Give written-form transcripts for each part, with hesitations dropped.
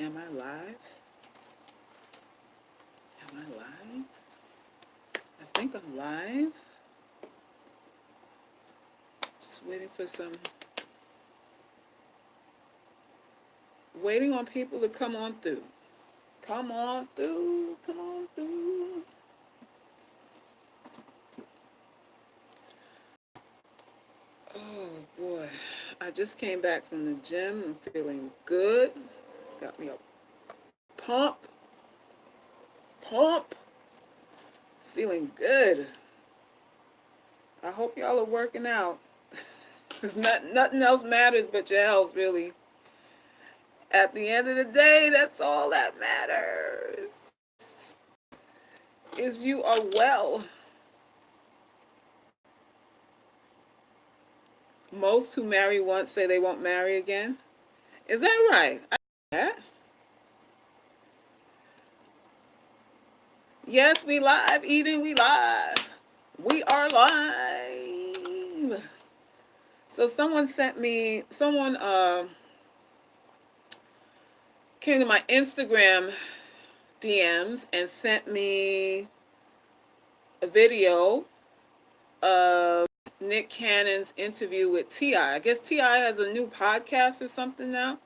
Am I live? Am I live? I think I'm live. Just waiting on people to come on through. Come on through, come on through. Oh boy, I just came back from the gym. I'm feeling good. Got me a pump. Feeling good. I hope y'all are working out. Because nothing else matters but your health, really. At the end of the day, that's all that matters. Is you are well. Most who marry once say they won't marry again. Is that right? Yeah. Yes, we live. Eden, we live. We are live. So someone came to my Instagram DMs and sent me a video of Nick Cannon's interview with T.I. I guess T.I. has a new podcast or something now.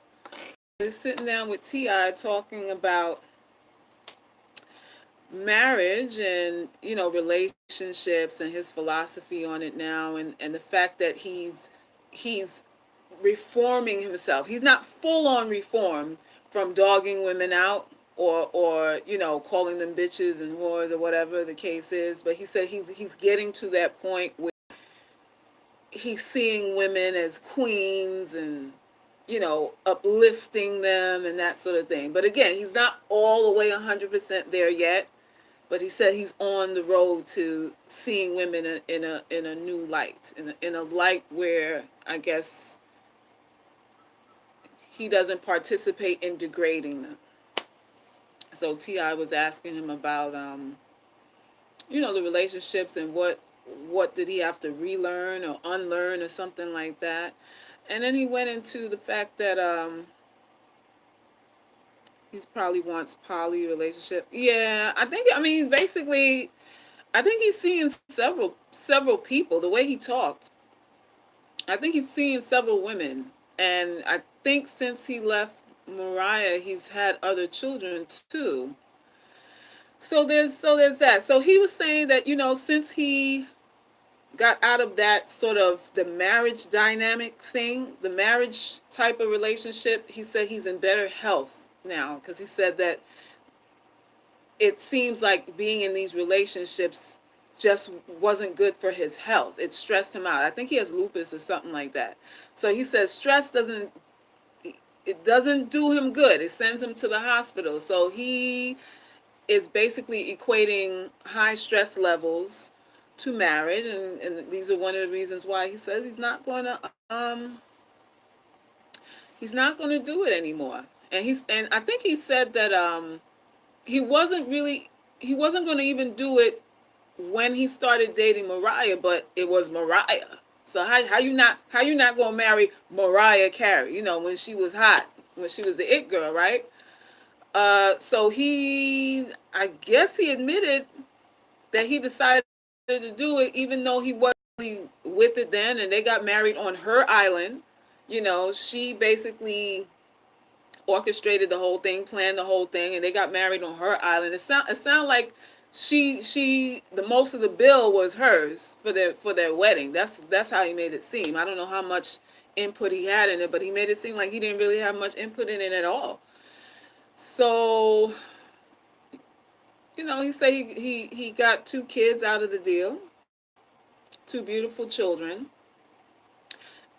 He's sitting down with T.I. talking about marriage and, relationships and his philosophy on it now, and the fact that he's reforming himself. He's not full on reformed from dogging women out or calling them bitches and whores or whatever the case is, but he said he's getting to that point where he's seeing women as queens and uplifting them and that sort of thing. But again, he's not all the way 100% there yet, but he said he's on the road to seeing women in a new light, in a light where I guess he doesn't participate in degrading them. So T.I. was asking him about the relationships and what did he have to relearn or unlearn or something like that. And then he went into the fact that he's probably wants poly relationship. Yeah, I think he's seeing several people. The way he talked, I think he's seeing several women, and I think since he left Mariah, he's had other children too. So there's that. So he was saying that since he got out of that sort of the marriage dynamic thing, the marriage type of relationship, he said he's in better health now, because he said that it seems like being in these relationships just wasn't good for his health. It stressed him out. I think he has lupus or something like that. So he says stress doesn't do him good. It sends him to the hospital. So he is basically equating high stress levels to marriage, and these are one of the reasons why he says he's not going to do it anymore. And I think he said that he wasn't going to even do it when he started dating Mariah, but it was Mariah. So how you not going to marry Mariah Carey, when she was hot, when she was the it girl, right? So I guess he admitted that he decided to do it, even though he wasn't really with it then, and they got married on her island. She basically orchestrated the whole thing, planned the whole thing, and they got married on her island. It sound like the most of the bill was hers for their wedding. That's how he made it seem. I don't know how much input he had in it, but he made it seem like he didn't really have much input in it at all. So, he said he got 2 kids out of the deal, 2 beautiful children,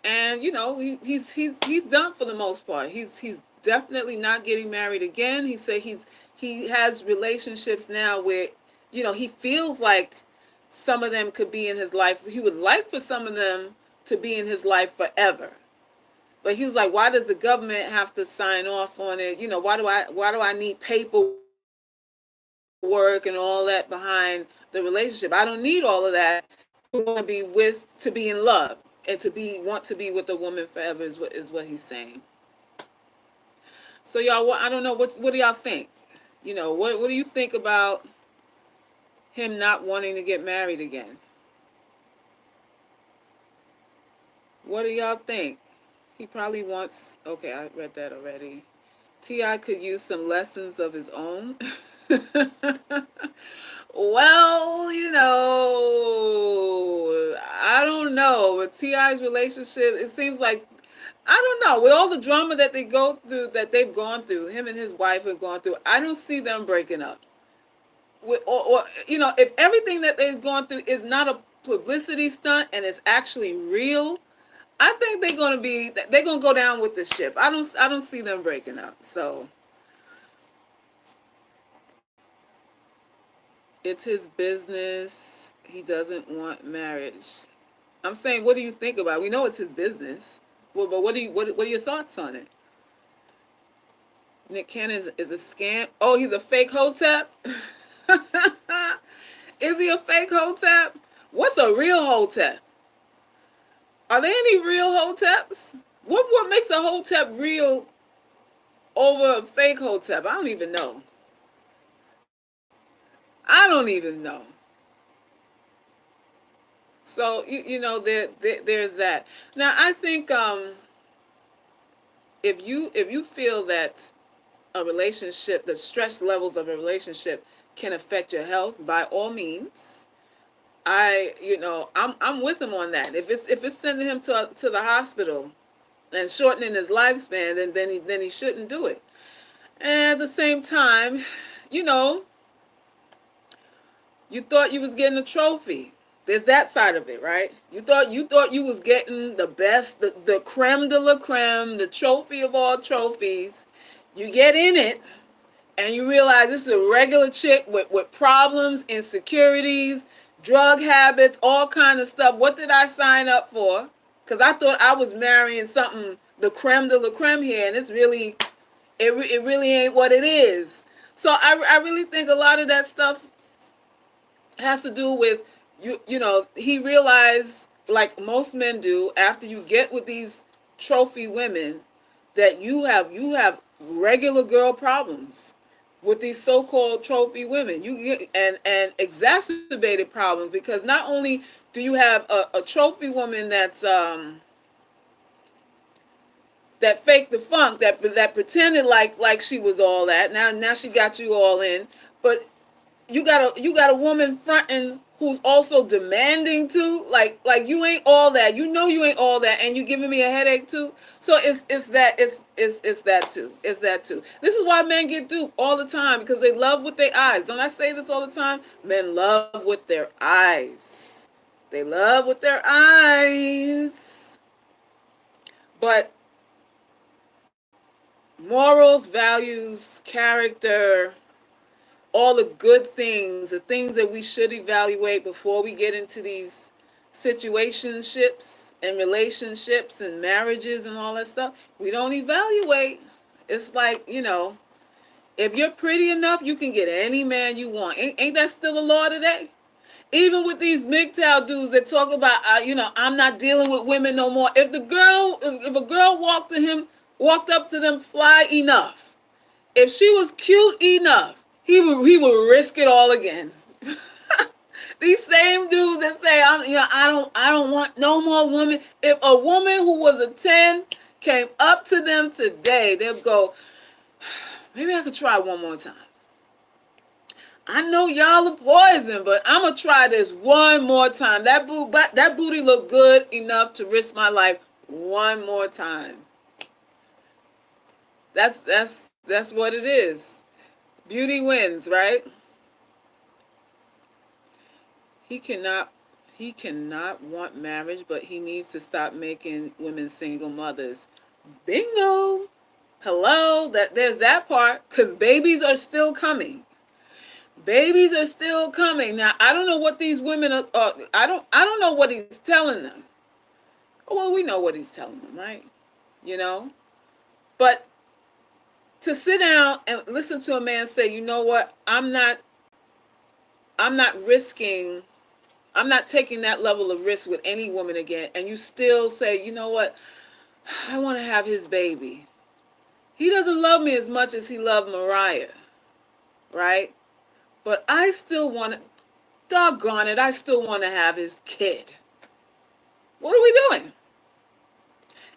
and he's done for the most part. He's definitely not getting married again. He said he has relationships now where he feels like some of them could be in his life. He would like for some of them to be in his life forever. But he was like, why does the government have to sign off on it? Why do I need paperwork and all that behind the relationship? I don't need all of that to be in love and want to be with a woman forever is what he's saying. So y'all, I don't know what do y'all think? What do you think about him not wanting to get married again? What do y'all think? He probably wants. Okay, I read that already. Ti could use some lessons of his own. Well, I don't know. With Ti's relationship, it seems like I don't know. With all the drama that they've gone through, him and his wife have gone through, I don't see them breaking up. If everything that they've gone through is not a publicity stunt and it's actually real, I think they're gonna go down with the ship. I don't see them breaking up. So it's his business. He doesn't want marriage. I'm saying, what do you think about it? We know it's his business. Well, but what are your thoughts on it? Nick Cannon is a scam. Oh, he's a fake hotep. Is he a fake hotep? What's a real hotep? Are there any real hoteps? What makes a hotep real over a fake hotep? I don't even know. I don't even know. So there's that. Now I think if you feel that a relationship, the stress levels of a relationship can affect your health, by all means, I'm with him on that. If it's sending him to the hospital and shortening his lifespan, then he shouldn't do it. And at the same time, you know, you thought you was getting a trophy. There's that side of it, right? You thought you was getting the best, the creme de la creme, the trophy of all trophies. You get in it, and you realize this is a regular chick with problems, insecurities, drug habits, all kind of stuff. What did I sign up for? Because I thought I was marrying something, the creme de la creme here, and it really ain't what it is. So I really think a lot of that stuff has to do with he realized, like most men do, after you get with these trophy women, that you have regular girl problems with these so-called trophy women. And exacerbated problems, because not only do you have a trophy woman that faked the funk, that pretended like she was all that. Now she got you all in, but you got a woman fronting who's also demanding too. Like you ain't all that. You ain't all that, and you giving me a headache too. So it's that too. It's that too. This is why men get duped all the time, because they love with their eyes. Don't I say this all the time? Men love with their eyes. They love with their eyes. But morals, values, character, all the good things, the things that we should evaluate before we get into these situationships and relationships and marriages and all that stuff, we don't evaluate. It's like, if you're pretty enough, you can get any man you want. Ain't that still the law today? Even with these MGTOW dudes that talk about, I'm not dealing with women no more. If a girl walked up to them fly enough, if she was cute enough, he would risk it all again. These same dudes that say, I don't want no more women. If a woman who was a 10 came up to them today, they'd go, maybe I could try one more time. I know y'all are poison, but I'm gonna try this one more time. That booty looked good enough to risk my life one more time. That's what it is. Beauty wins, right? He cannot he cannot want marriage, but he needs to stop making women single mothers. Bingo. Hello, there's that part, cuz babies are still coming. Babies are still coming. Now, I don't know what these women are I don't know what he's telling them. Well, we know what he's telling them, right? You know? But to sit down and listen to a man say, "You know what? I'm not risking I'm not taking that level of risk with any woman again," and you still say, "You know what? I want to have his baby." He doesn't love me as much as he loved Mariah, right? But I still want to, doggone it, I still want to have his kid. What are we doing?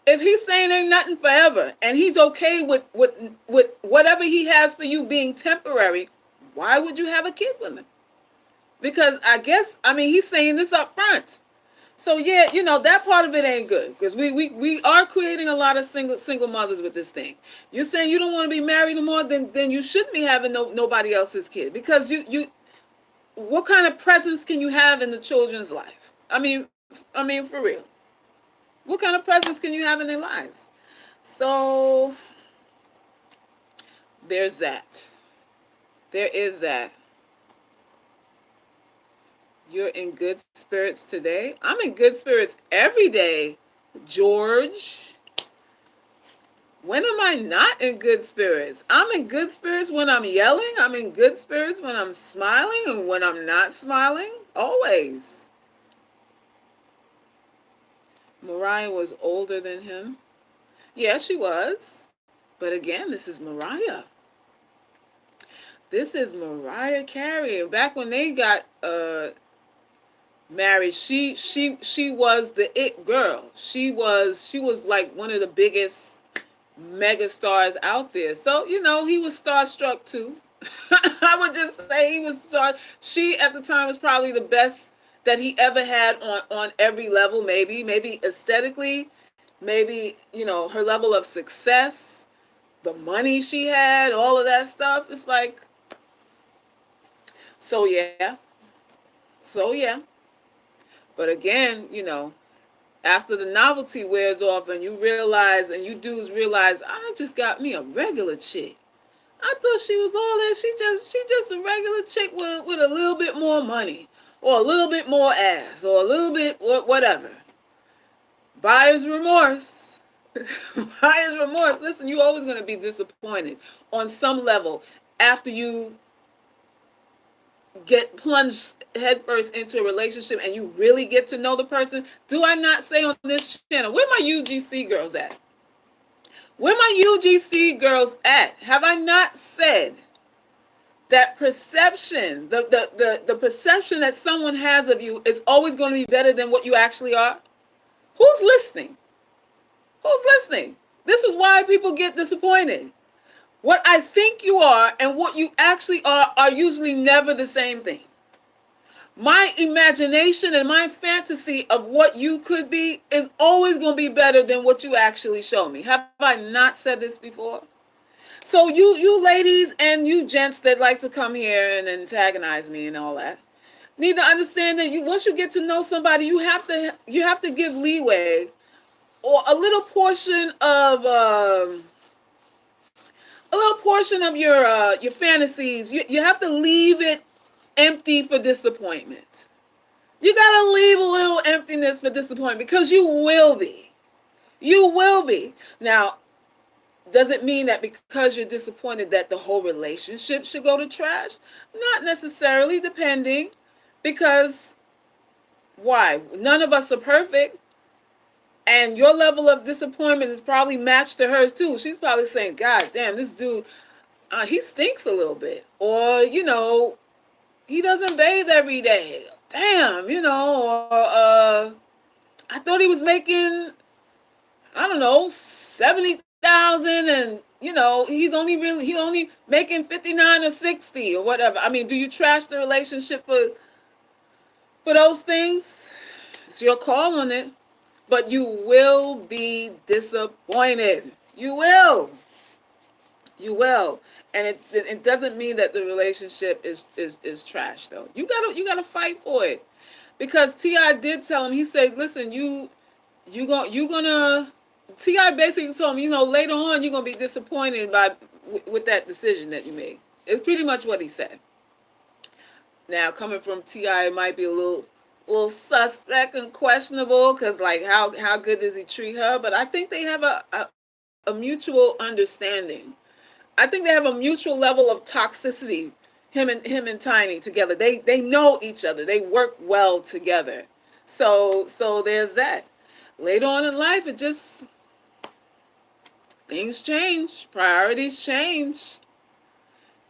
If he's saying ain't nothing forever and he's okay with whatever he has for you being temporary, why would you have a kid with him? Because I guess, I mean, he's saying this up front. So yeah, that part of it ain't good because we are creating a lot of single mothers with this thing. You're saying you don't want to be married anymore, then you shouldn't be having nobody else's kid because you what kind of presence can you have in the children's life? I mean for real. What kind of presence can you have in their lives? So there's that. There is that. You're in good spirits today? I'm in good spirits every day, George. When am I not in good spirits? I'm in good spirits when I'm yelling. I'm in good spirits when I'm smiling and when I'm not smiling. Always. Mariah was older than him. Yeah, she was. But again, this is Mariah. This is Mariah Carey. Back when they got married, she was the it girl. She was like one of the biggest mega stars out there. So, he was starstruck too. I would just say he was she at the time was probably the best that he ever had on every level, maybe aesthetically, maybe, her level of success, the money she had, all of that stuff. It's like, so yeah. But again, after the novelty wears off and you realize, and you dudes realize, I just got me a regular chick. I thought she was all that. She just a regular chick with a little bit more money or a little bit more ass or a little bit whatever. Buyer's remorse. Buyer's remorse. Listen, you're always going to be disappointed on some level after you get plunged headfirst into a relationship and you really get to know the person. Do I not say on this channel, where my UGC girls at? Where my UGC girls at? Have I not said that perception, the perception that someone has of you is always going to be better than what you actually are? Who's listening? Who's listening? This is why people get disappointed. What I think you are and what you actually are usually never the same thing. My imagination and my fantasy of what you could be is always going to be better than what you actually show me. Have I not said this before? So you ladies and you gents that like to come here and antagonize me and all that need to understand that once you get to know somebody, you have to give leeway or a little portion of your fantasies. You have to leave it empty for disappointment. You gotta leave a little emptiness for disappointment because you will be. You will be. Now, does it mean that because you're disappointed that the whole relationship should go to trash? Not necessarily, depending. Because why? None of us are perfect. And your level of disappointment is probably matched to hers too. She's probably saying, God damn, this dude, he stinks a little bit. Or, he doesn't bathe every day. Damn, or I thought he was making, I don't know, 70,000 and, he's only making 59 or 60 or whatever. I mean, do you trash the relationship for those things? It's your call on it. But you will be disappointed. You will. You will. And it doesn't mean that the relationship is trash though. You gotta fight for it. Because T.I. did tell him, he said, listen, you gonna T.I. basically told him, later on you're gonna be disappointed with that decision that you made. It's pretty much what he said. Now coming from T.I., it might be a little suspect and questionable because like how good does he treat her? But I think they have a mutual understanding. I think they have a mutual level of toxicity, him and Tiny together. They know each other. They work well together. So there's that. Later on in life, Things change. Priorities change.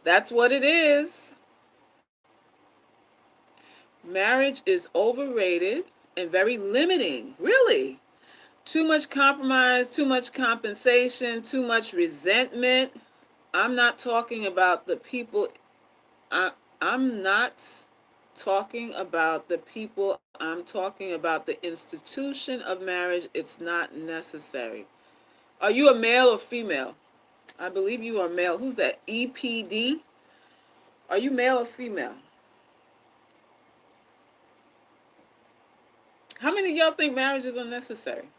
That's what it is. Marriage is overrated and very limiting, really. Too much compromise, too much compensation, too much resentment. I'm not talking about the people. I, I'm not talking about the people. I'm talking about the institution of marriage. It's not necessary. Are you a male or female? I believe you are male. Who's that? EPD? Are you male or female? How many of y'all think marriage is unnecessary?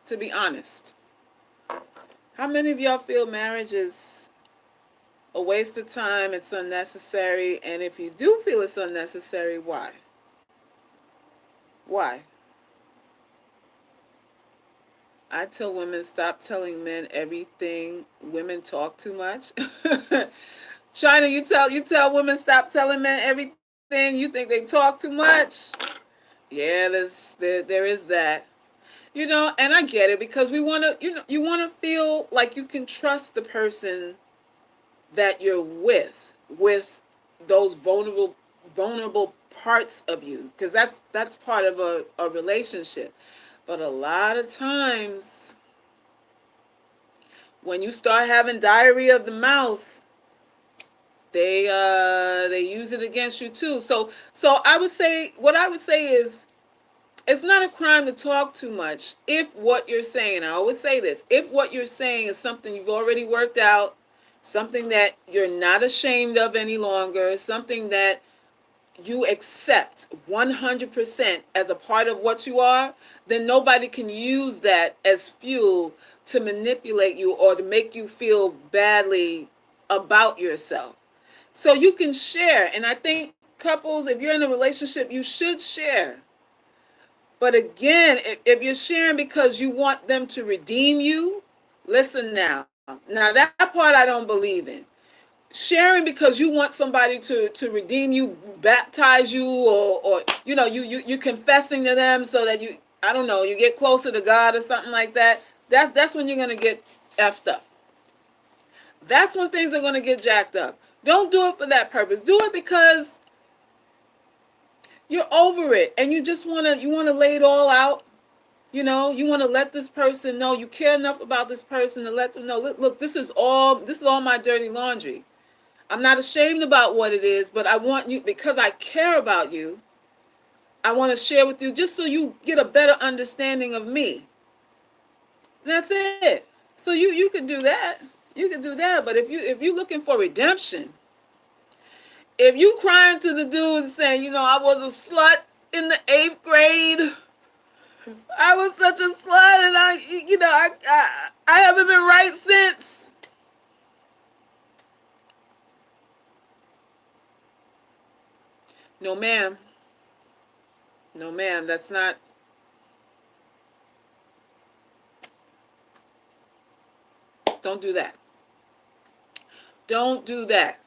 To be honest. How many of y'all feel marriage is a waste of time, it's unnecessary, and if you do feel it's unnecessary, why? Why? I tell women, stop telling men everything. Women talk too much. China, you tell women stop telling men everything. You think they talk too much? Yeah, there is that. And I get it because we want to, you want to feel like you can trust the person that you're with those vulnerable parts of you, because that's part of a relationship. But a lot of times when you start having diarrhea of the mouth, they use it against you too. So I would say is, it's not a crime to talk too much if what you're saying, I always say this, if what you're saying is something you've already worked out, something that you're not ashamed of any longer, something that you accept 100% as a part of what you are, then nobody can use that as fuel to manipulate you or to make you feel badly about yourself. So you can share. And I think couples, if you're in a relationship, you should share. But again, if you're sharing because you want them to redeem you, listen now. Now that part I don't believe in. Sharing because you want somebody to redeem you, baptize you, or you confessing to them so that you, I don't know, you get closer to God or something like that. That's when you're gonna get effed up. That's when things are gonna get jacked up. Don't do it for that purpose. Do it because you're over it and you wanna lay it all out. You want to let this person know you care enough about this person to let them know, look, this is all my dirty laundry. I'm not ashamed about what it is, but I want you, because I care about you, I want to share with you just so you get a better understanding of me. And that's it. So you can do that. You can do that, but if you're looking for redemption, if you crying to the dude saying, I was a slut in the 8th grade, I was such a slut, and I haven't been right since. No, ma'am. No, ma'am. That's not. Don't do that. Don't do that.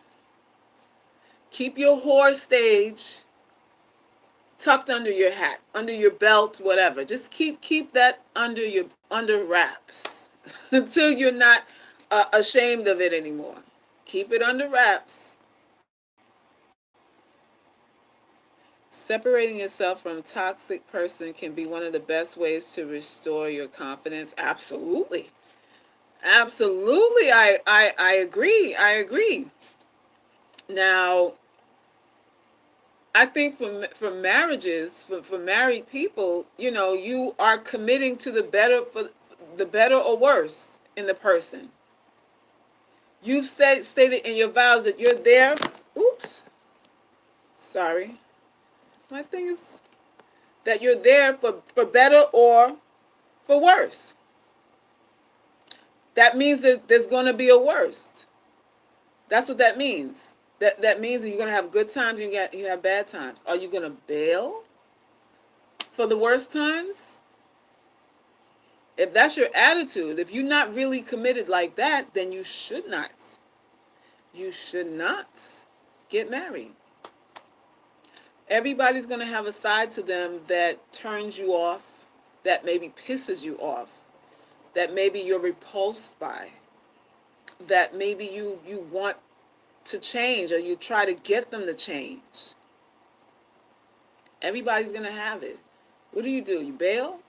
Keep your whore stage tucked under your hat, under your belt, whatever. Just keep that under wraps until you're not ashamed of it anymore. Keep it under wraps. Separating yourself from a toxic person can be one of the best ways to restore your confidence. Absolutely. Absolutely. I agree. I agree. Now, I think for marriages, for married people, you are committing to the better or worse in the person. You've stated in your vows that you're there. Oops. Sorry. My thing is that you're there for better or for worse. That means that there's going to be a worst. That's what that means. That means that you're going to have good times and you have bad times. Are you going to bail for the worst times? If that's your attitude, if you're not really committed like that, then you should not. You should not get married. Everybody's going to have a side to them that turns you off, that maybe pisses you off. that maybe you're repulsed by, that maybe you want to change or you try to get them to change. Everybody's going to have it. What do? You bail?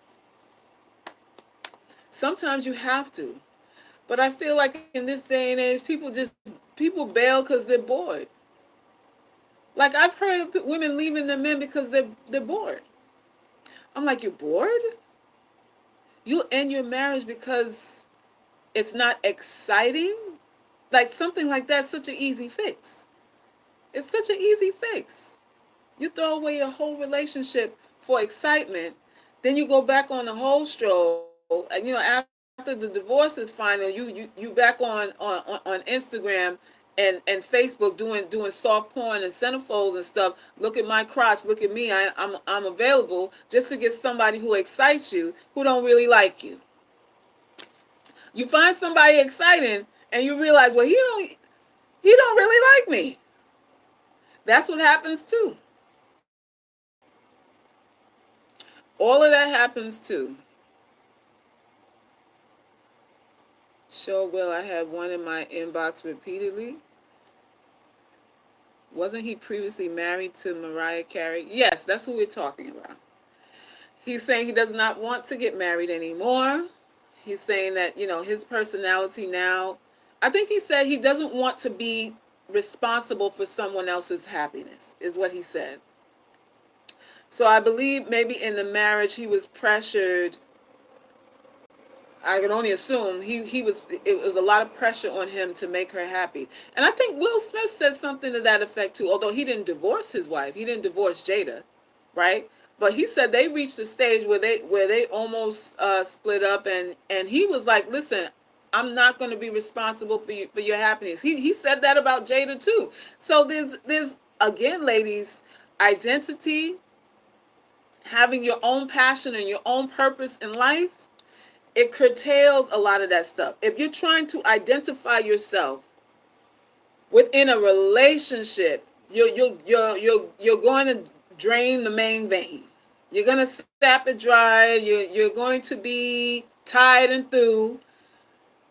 Sometimes you have to. But I feel like in this day and age, people bail because they're bored. Like I've heard of women leaving their men because they're bored. I'm like, you're bored? You'll end your marriage because it's not exciting? Like something like that's such an easy fix. It's such an easy fix. You throw away your whole relationship for excitement, then you go back on the whole stroll, and after the divorce is final, you back on Instagram and Facebook doing soft porn and centerfolds and stuff. Look at my crotch, look at me, I'm available, just to get somebody who excites you who don't really like you. You find somebody exciting and you realize, well, he don't really like me. That's what happens too. All of that happens too. Sure will. I had one in my inbox repeatedly. Wasn't he previously married to Mariah Carey? Yes, that's who we're talking about. He's saying he does not want to get married anymore. He's saying that, his personality now, I think he said he doesn't want to be responsible for someone else's happiness, is what he said. So I believe maybe in the marriage he was pressured. I can only assume it was a lot of pressure on him to make her happy. And I think Will Smith said something to that effect too, although he didn't divorce his wife. He didn't divorce Jada, right? But he said they reached a stage where they almost split up, and he was like, "Listen, I'm not going to be responsible for your happiness." He said that about Jada too. So there's again, ladies, identity, having your own passion and your own purpose in life, it curtails a lot of that stuff. If you're trying to identify yourself within a relationship, you're going to drain the main vein. You're going to sap it dry. You're going to be tired and through.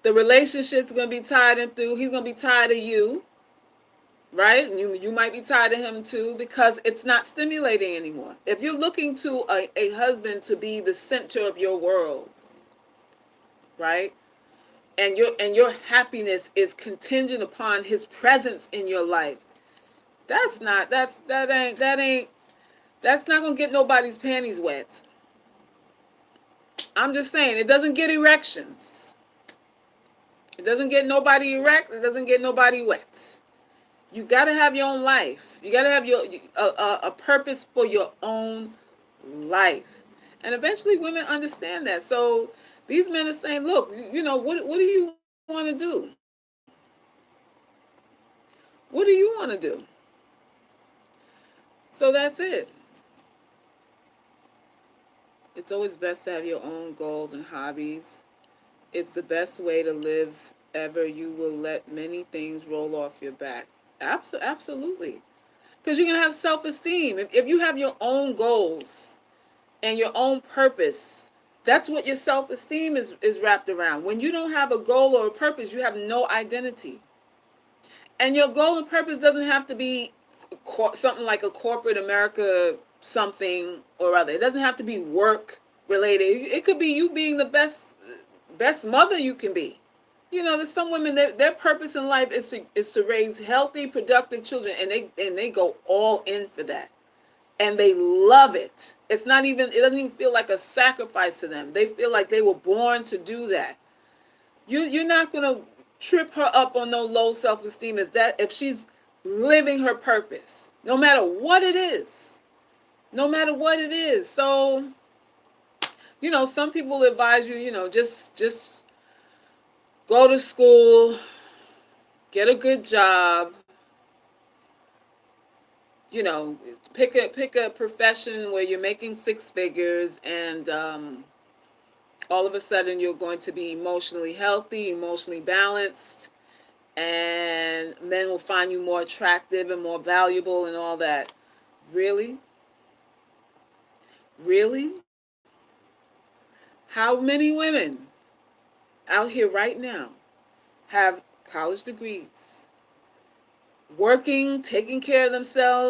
The relationship's going to be tired and through. He's going to be tired of you, right? You might be tired of him too, because it's not stimulating anymore. If you're looking to a husband to be the center of your world, right? And your happiness is contingent upon his presence in your life. That's not gonna get nobody's panties wet. I'm just saying, it doesn't get erections. It doesn't get nobody erect. It doesn't get nobody wet. You gotta have your own life. You gotta have a purpose for your own life. And eventually women understand that. So these men are saying, look, what do you want to do? What do you want to do? So that's it. It's always best to have your own goals and hobbies. It's the best way to live ever. You will let many things roll off your back. Absolutely. Because you're going to have self-esteem. If you have your own goals and your own purpose, that's what your self-esteem is wrapped around. When you don't have a goal or a purpose, you have no identity. And your goal and purpose doesn't have to be something like a corporate America something or other. It doesn't have to be work related. It could be you being the best mother you can be. There's some women that their purpose in life is to raise healthy, productive children, and they go all in for that. And they love it. It doesn't even feel like a sacrifice to them. They feel like they were born to do that. You're not gonna trip her up on no low self-esteem if she's living her purpose, no matter what it is. No matter what it is. So, some people advise you, just go to school, get a good job, pick a profession where you're making six figures, and all of a sudden you're going to be emotionally healthy, emotionally balanced, and men will find you more attractive and more valuable and all that. Really? Really? How many women out here right now have college degrees, working, taking care of themselves,